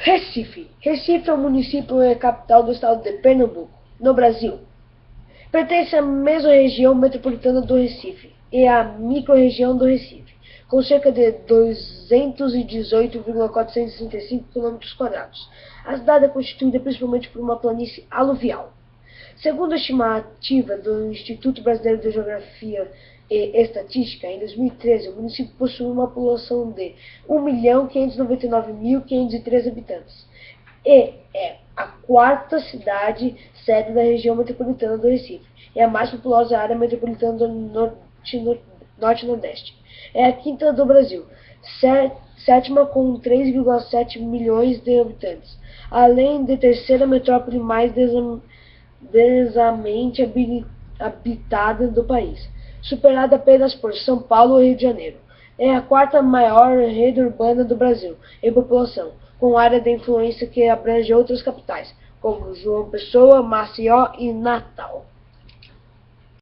Recife. Recife é um município e capital do estado de Pernambuco, no Brasil. Pertence à mesorregião metropolitana do Recife e à microrregião do Recife, com cerca de 218,465 km². A cidade é constituída principalmente por uma planície aluvial. Segundo a estimativa do Instituto Brasileiro de Geografia e Estatística, em 2013, o município possui uma população de 1.599.503 habitantes e é a quarta cidade sede da região metropolitana do Recife e a mais populosa área metropolitana do Norte-Nordeste. É a quinta do Brasil, sétima com 3,7 milhões de habitantes, além de terceira metrópole mais densamente habitada do país, superada apenas por São Paulo e Rio de Janeiro. É a quarta maior rede urbana do Brasil em população, com área de influência que abrange outras capitais, como João Pessoa, Maceió e Natal.